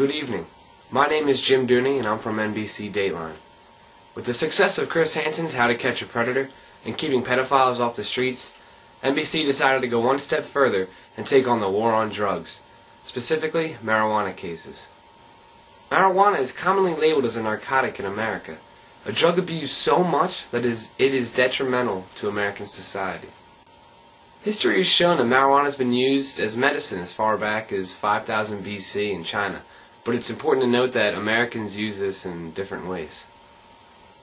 Good evening. My name is Jim Dooney and I'm from NBC Dateline. With the success of Chris Hansen's How to Catch a Predator and keeping pedophiles off the streets, NBC decided to go one step further and take on the war on drugs, specifically marijuana cases. Marijuana is commonly labeled as a narcotic in America, a drug abused so much that it is detrimental to American society. History has shown that marijuana has been used as medicine as far back as 5000 BC in China, but it's important to note that Americans use this in different ways.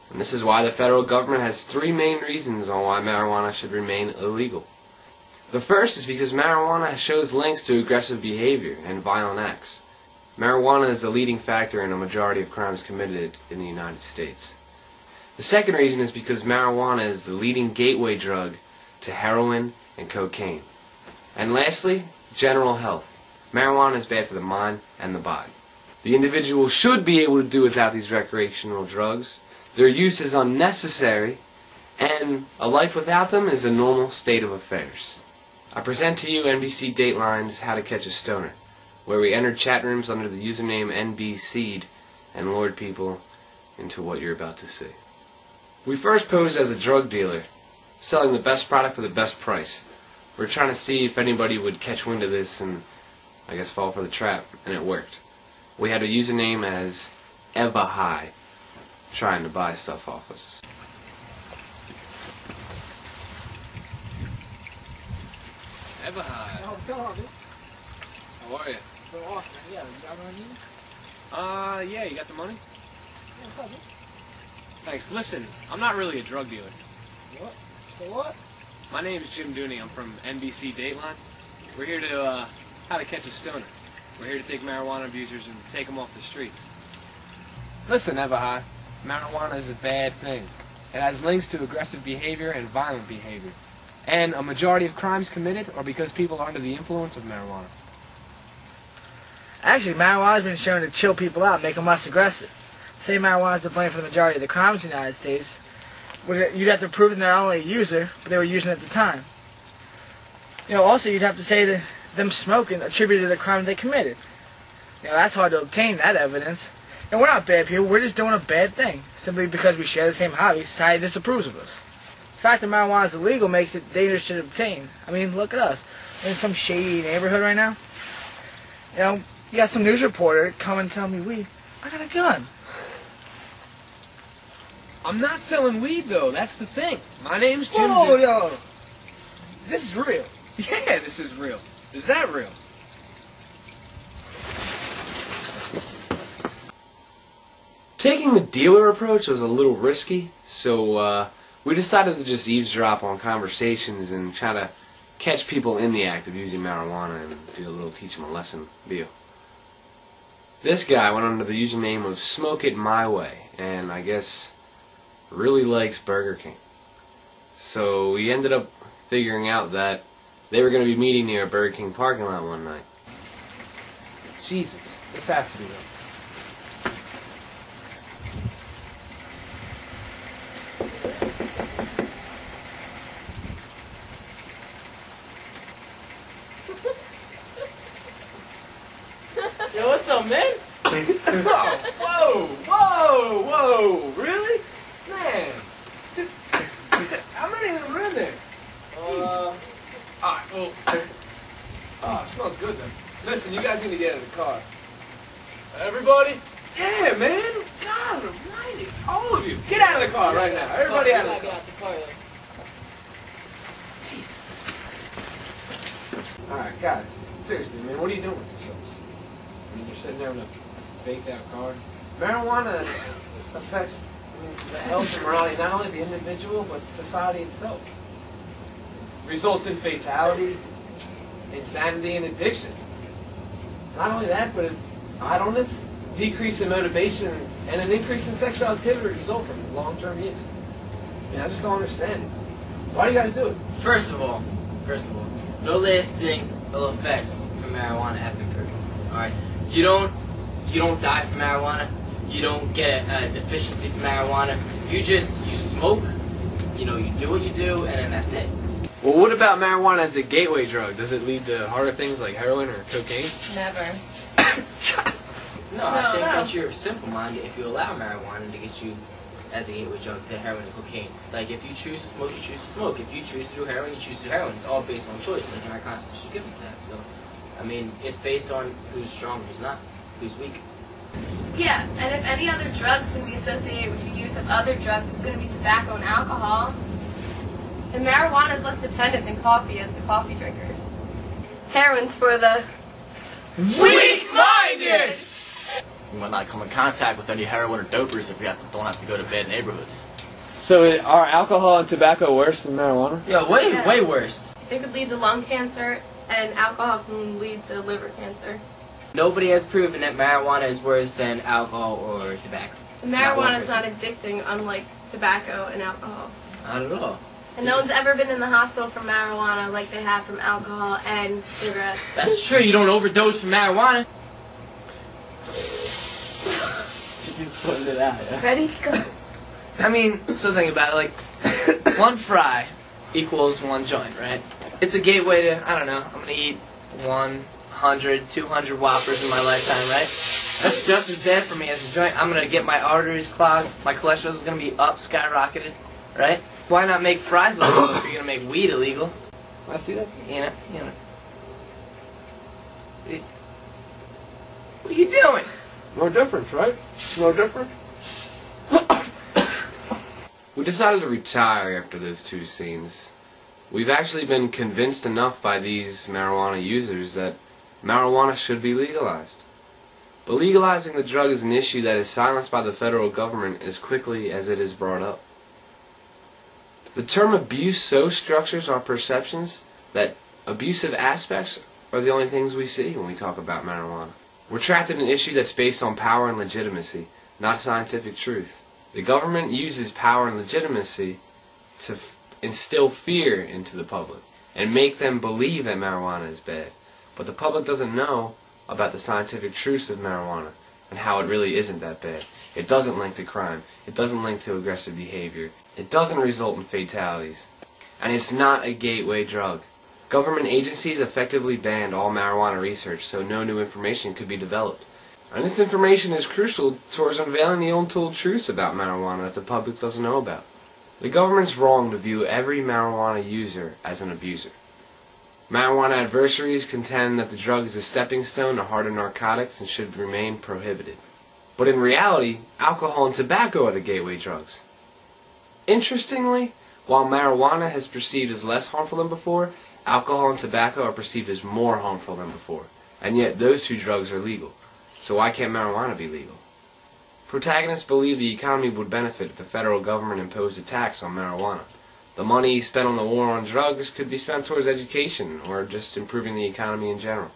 And this is why the federal government has three main reasons on why marijuana should remain illegal. The first is because marijuana shows links to aggressive behavior and violent acts. Marijuana is the leading factor in a majority of crimes committed in the United States. The second reason is because marijuana is the leading gateway drug to heroin and cocaine. And lastly, general health. Marijuana is bad for the mind and the body. The individual should be able to do without these recreational drugs. Their use is unnecessary, and a life without them is a normal state of affairs. I present to you NBC Dateline's How to Catch a Stoner, where we entered chat rooms under the username NBC'd and lured people into what you're about to see. We first posed as a drug dealer, selling the best product for the best price. We're trying to see if anybody would catch wind of this and, I guess, fall for the trap, and it worked. We had a username as Eva High, trying to buy stuff off us. Eva High. Oh, what's going on, dude? How are you? So awesome. Yeah, you got money? Yeah, you got the money? Yeah, what's up, dude? Thanks. Listen, I'm not really a drug dealer. What? So what? My name is Jim Dooney. I'm from NBC Dateline. We're here to, How to Catch a Stoner. We're here to take marijuana abusers and take them off the streets. Listen, Eva High, marijuana is a bad thing. It has links to aggressive behavior and violent behavior. And a majority of crimes committed are because people are under the influence of marijuana. Actually, marijuana has been shown to chill people out, make them less aggressive. Say marijuana is to blame for the majority of the crimes in the United States, you'd have to prove that they're not only a user, but they were using it at the time. Also, you'd have to say that them smoking attributed to the crime they committed. That's hard to obtain, that evidence. And we're not bad people, we're just doing a bad thing. Simply because we share the same hobby, society disapproves of us. The fact that marijuana is illegal makes it dangerous to obtain. I mean, look at us. We're in some shady neighborhood right now. You got some news reporter come and tell me weed. I got a gun. I'm not selling weed, though. That's the thing. My name's Jim. Whoa, yo. This is real. Yeah, this is real. Is that real? Taking the dealer approach was a little risky, so we decided to just eavesdrop on conversations and try to catch people in the act of using marijuana and do a little teach them a lesson deal. This guy went under the username of Smoke It My Way, and I guess really likes Burger King. So we ended up figuring out that they were going to be meeting near a Burger King parking lot one night. Jesus, this has to be real. Yo, what's up, man? Oh, whoa, really? Man. How many of them are in there? Alright, well. Oh, it smells good then. Listen, you guys need to get in the car. Everybody? Yeah, man. God almighty. All of you. Get out of the car right now. Everybody out of the car. Alright, guys. Seriously, man, what are you doing with yourselves? I mean, you're sitting there with a baked out car. Marijuana affects the health and morality, not only the individual, but society itself. It results in fatality, insanity, and addiction. Not only that, but idleness, decrease in motivation, and an increase in sexual activity result from long-term use. I mean, I just don't understand it. Why do you guys do it? First of all, no lasting ill effects from marijuana have been proven. Alright? You don't die from marijuana. You don't get a deficiency from marijuana. You smoke, you do what you do, and then that's it. Well, what about marijuana as a gateway drug? Does it lead to harder things like heroin or cocaine? Never. No, I think that you're simple-minded if you allow marijuana to get you as a gateway drug to heroin and cocaine. Like, if you choose to smoke, you choose to smoke. If you choose to do heroin, you choose to do heroin. It's all based on choice, like in our Constitution gives us that. So, I mean, it's based on who's strong, who's not, who's weak. Yeah, and if any other drugs can be associated with the use of other drugs, it's going to be tobacco and alcohol. And marijuana is less dependent than coffee as the coffee drinkers. Heroin's for the weak-minded! You might not come in contact with any heroin or dopers if you don't have to go to bad neighborhoods. So are alcohol and tobacco worse than marijuana? Yeah, way worse. It could lead to lung cancer, and alcohol can lead to liver cancer. Nobody has proven that marijuana is worse than alcohol or tobacco. Marijuana is not addicting, unlike tobacco and alcohol. Not at all. And no one's ever been in the hospital from marijuana like they have from alcohol and cigarettes. That's true, you don't overdose from marijuana. She's putting it out, yeah? Ready? Go. I mean, so think about it, like, one fry equals one joint, right? It's a gateway to, I don't know, I'm gonna eat 100, 200 Whoppers in my lifetime, right? That's just as bad for me as a joint. I'm gonna get my arteries clogged, my cholesterol is gonna be up, skyrocketed, right? Why not make fries illegal if you're gonna make weed illegal? I see that. You know. What are you doing? No difference, right? No difference. We decided to retire after those two scenes. We've actually been convinced enough by these marijuana users that marijuana should be legalized. But legalizing the drug is an issue that is silenced by the federal government as quickly as it is brought up. The term abuse so structures our perceptions that abusive aspects are the only things we see when we talk about marijuana. We're trapped in an issue that's based on power and legitimacy, not scientific truth. The government uses power and legitimacy to instill fear into the public and make them believe that marijuana is bad. But the public doesn't know about the scientific truths of marijuana and how it really isn't that bad. It doesn't link to crime. It doesn't link to aggressive behavior. It doesn't result in fatalities. And it's not a gateway drug. Government agencies effectively banned all marijuana research so no new information could be developed. And this information is crucial towards unveiling the untold truths about marijuana that the public doesn't know about. The government's wrong to view every marijuana user as an abuser. Marijuana adversaries contend that the drug is a stepping stone to harder narcotics and should remain prohibited. But in reality, alcohol and tobacco are the gateway drugs. Interestingly, while marijuana is perceived as less harmful than before, alcohol and tobacco are perceived as more harmful than before. And yet those two drugs are legal. So why can't marijuana be legal? Protagonists believe the economy would benefit if the federal government imposed a tax on marijuana. The money spent on the war on drugs could be spent towards education or just improving the economy in general.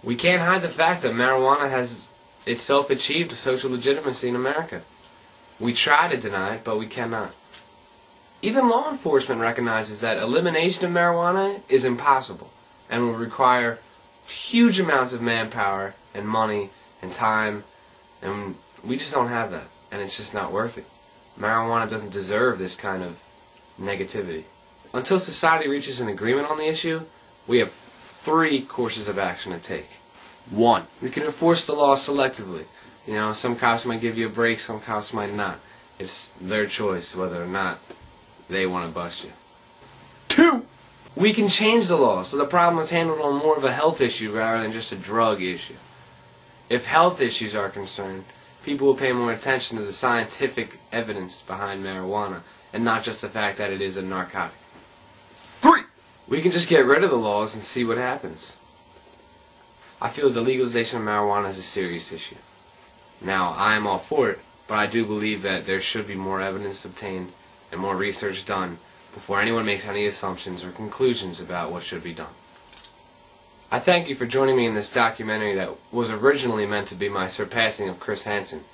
We can't hide the fact that marijuana has itself achieved social legitimacy in America. We try to deny it, but we cannot. Even law enforcement recognizes that elimination of marijuana is impossible and will require huge amounts of manpower and money and time, and we just don't have that, and it's just not worth it. Marijuana doesn't deserve this kind of negativity. Until society reaches an agreement on the issue, we have 3 courses of action to take. 1. We can enforce the law selectively. You know, some cops might give you a break, some cops might not. It's their choice whether or not they want to bust you. 2. We can change the law so the problem is handled on more of a health issue rather than just a drug issue. If health issues are concerned, people will pay more attention to the scientific evidence behind marijuana and not just the fact that it is a narcotic. 3. We can just get rid of the laws and see what happens. I feel the legalization of marijuana is a serious issue. Now, I am all for it, but I do believe that there should be more evidence obtained and more research done before anyone makes any assumptions or conclusions about what should be done. I thank you for joining me in this documentary that was originally meant to be my surpassing of Chris Hansen.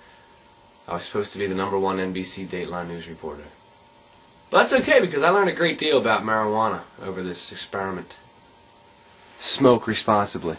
I was supposed to be the #1 NBC Dateline News reporter. But that's okay because I learned a great deal about marijuana over this experiment. Smoke responsibly.